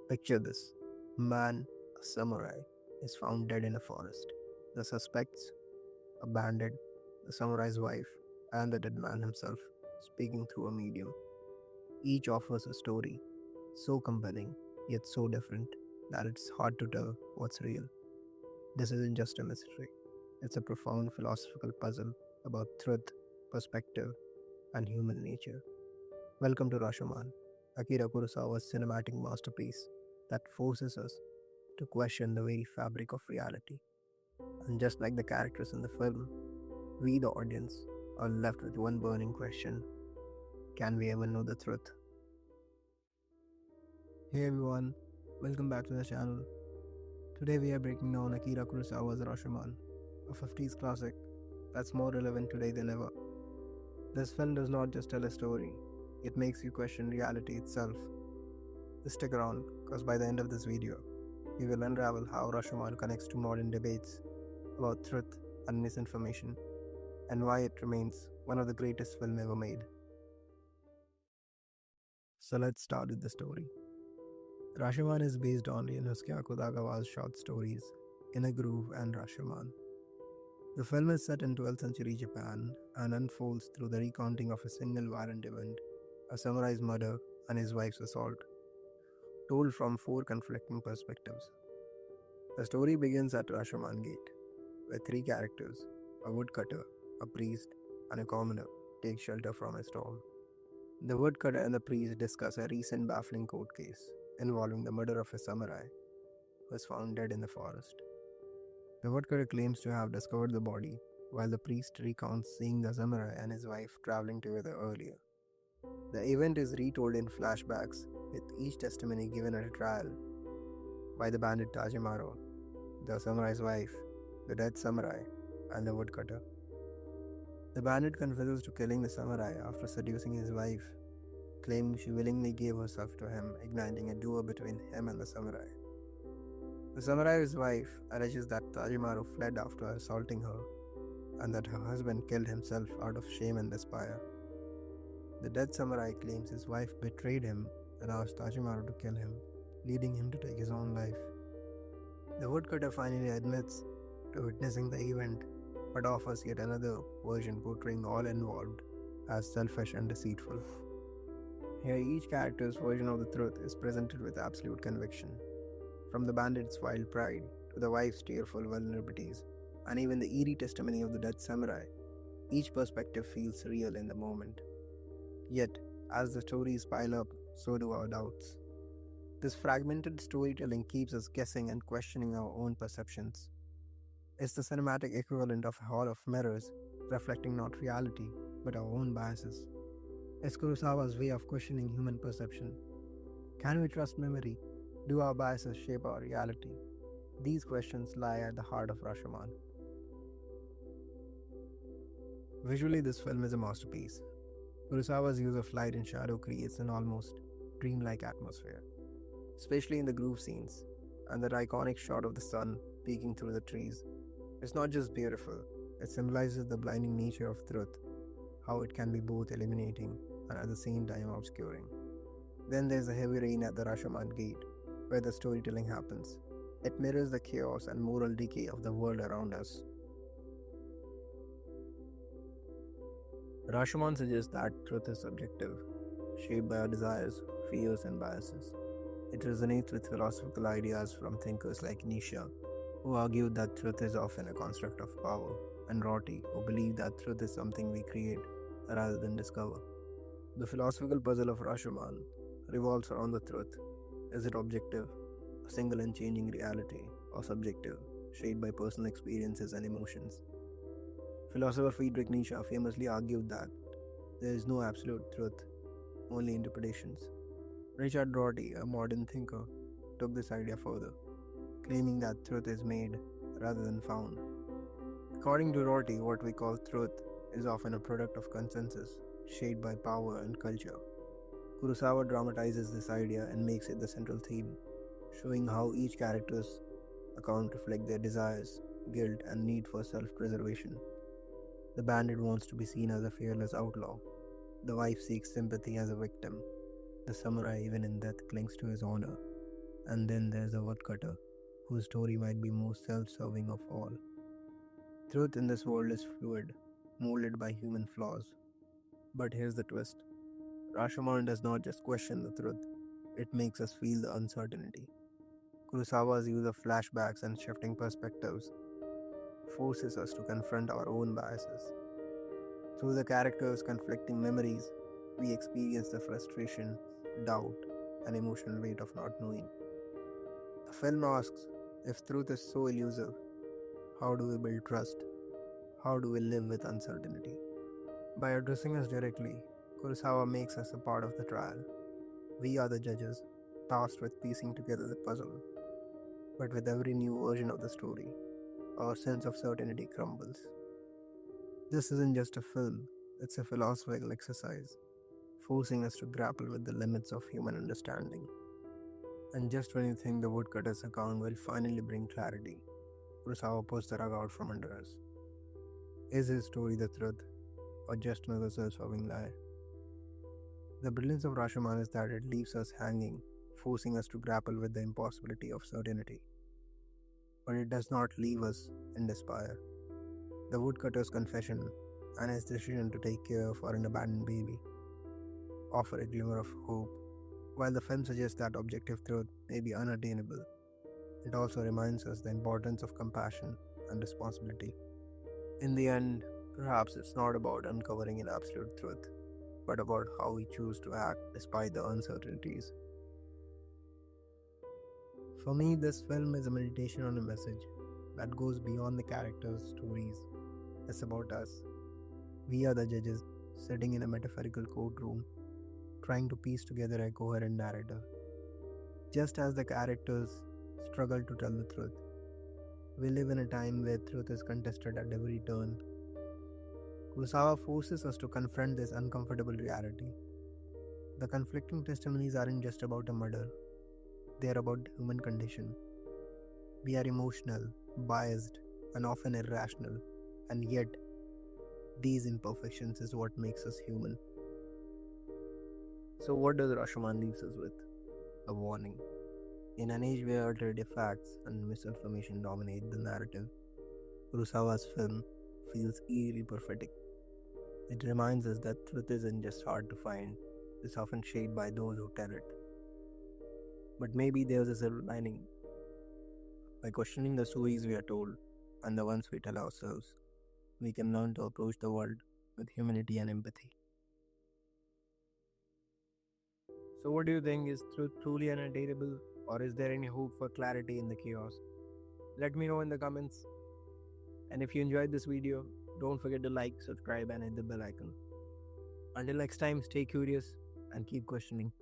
Picture this: man, a samurai, is found dead in a forest. The suspects: a bandit, the samurai's wife, and the dead man himself, speaking through a medium. Each offers a story so compelling, yet so different, that it's hard to tell what's real. This isn't just a mystery, it's a profound philosophical puzzle about truth, perspective, and human nature. Welcome to Rashomon, Akira Kurosawa's cinematic masterpiece that forces us to question the very fabric of reality. And just like the characters in the film, we, the audience, are left with one burning question: can we ever know the truth? Hey everyone, welcome back to the channel. Today we are breaking down Akira Kurosawa's Rashomon, a 50s classic that's more relevant today than ever. This film does not just tell a story, it makes you question reality itself. Stick around, because by the end of this video, we will unravel how Rashomon connects to modern debates about truth and misinformation, and why it remains one of the greatest films ever made. So let's start with the story. Rashomon is based on Ryunosuke Akutagawa's short stories In a Groove and Rashomon. The film is set in 12th century Japan and unfolds through the recounting of a single violent event: a samurai's murder and his wife's assault, told from four conflicting perspectives. The story begins at Rashomon Gate, where three characters, a woodcutter, a priest, and a commoner, take shelter from a storm. The woodcutter and the priest discuss a recent baffling court case involving the murder of a samurai who was found dead in the forest. The woodcutter claims to have discovered the body, while the priest recounts seeing the samurai and his wife traveling together earlier. The event is retold in flashbacks, with each testimony given at a trial by the bandit Tajimaro, the samurai's wife, the dead samurai, and the woodcutter. The bandit confesses to killing the samurai after seducing his wife, claiming she willingly gave herself to him, igniting a duel between him and the samurai. The samurai's wife alleges that Tajimaro fled after assaulting her, and that her husband killed himself out of shame and despair. The dead samurai claims his wife betrayed him and asked Tajimaro to kill him, leading him to take his own life. The woodcutter finally admits to witnessing the event, but offers yet another version portraying all involved as selfish and deceitful. Here, each character's version of the truth is presented with absolute conviction, from the bandit's wild pride to the wife's tearful vulnerabilities, and even the eerie testimony of the dead samurai. Each perspective feels real in the moment. Yet, as the stories pile up, so do our doubts. This fragmented storytelling keeps us guessing and questioning our own perceptions. It's the cinematic equivalent of a hall of mirrors, reflecting not reality, but our own biases. It's Kurosawa's way of questioning human perception. Can we trust memory? Do our biases shape our reality? These questions lie at the heart of Rashomon. Visually, this film is a masterpiece. Kurosawa's use of light and shadow creates an almost dreamlike atmosphere, especially in the groove scenes and that iconic shot of the sun peeking through the trees. It's not just beautiful, it symbolizes the blinding nature of truth, how it can be both illuminating and at the same time obscuring. Then there's the heavy rain at the Rashomon Gate, where the storytelling happens. It mirrors the chaos and moral decay of the world around us. Rashomon suggests that truth is subjective, shaped by our desires, fears, and biases. It resonates with philosophical ideas from thinkers like Nietzsche, who argued that truth is often a construct of power, and Rorty, who believed that truth is something we create rather than discover. The philosophical puzzle of Rashomon revolves around the truth. Is it objective, a single and changing reality, or subjective, shaped by personal experiences and emotions? Philosopher Friedrich Nietzsche famously argued that there is no absolute truth, only interpretations. Richard Rorty, a modern thinker, took this idea further, claiming that truth is made rather than found. According to Rorty, what we call truth is often a product of consensus, shaped by power and culture. Kurosawa dramatizes this idea and makes it the central theme, showing how each character's account reflects their desires, guilt, and need for self-preservation. The bandit wants to be seen as a fearless outlaw. The wife seeks sympathy as a victim. The samurai, even in death, clings to his honor. And then there's the woodcutter, whose story might be most self serving of all. Truth in this world is fluid, molded by human flaws. But here's the twist: Rashomon does not just question the truth, it makes us feel the uncertainty. Kurosawa's use of flashbacks and shifting perspectives forces us to confront our own biases. Through the characters' conflicting memories, we experience the frustration, doubt, and emotional weight of not knowing. The film asks, if truth is so elusive, how do we build trust? How do we live with uncertainty? By addressing us directly, Kurosawa makes us a part of the trial. We are the judges, tasked with piecing together the puzzle. But with every new version of the story, our sense of certainty crumbles. This isn't just a film, it's a philosophical exercise, forcing us to grapple with the limits of human understanding. And just when you think the woodcutter's account will finally bring clarity, Kurosawa pulls the rug out from under us. Is his story the truth, or just another self-serving lie? The brilliance of Rashomon is that it leaves us hanging, forcing us to grapple with the impossibility of certainty. But it does not leave us in despair. The woodcutter's confession and his decision to take care of an abandoned baby offer a glimmer of hope. While the film suggests that objective truth may be unattainable, it also reminds us the importance of compassion and responsibility. In the end, perhaps it's not about uncovering an absolute truth, but about how we choose to act despite the uncertainties. For me, this film is a meditation on a message that goes beyond the characters' stories. It's about us. We are the judges, sitting in a metaphorical courtroom, trying to piece together a coherent narrative. Just as the characters struggle to tell the truth, we live in a time where truth is contested at every turn. Kurosawa forces us to confront this uncomfortable reality. The conflicting testimonies aren't just about a murder, they are about the human condition. We are emotional, biased, and often irrational, and yet, these imperfections is what makes us human. So, what does Rashomon leaves us with? A warning. In an age where alternative facts and misinformation dominate the narrative, Kurosawa's film feels eerily prophetic. It reminds us that truth isn't just hard to find, it's often shaped by those who tell it. But maybe there's a silver lining. By questioning the stories we are told and the ones we tell ourselves, we can learn to approach the world with humility and empathy. So, what do you think? Is truth truly unattainable, or is there any hope for clarity in the chaos? Let me know in the comments. And if you enjoyed this video, don't forget to like, subscribe, and hit the bell icon. Until next time, stay curious and keep questioning.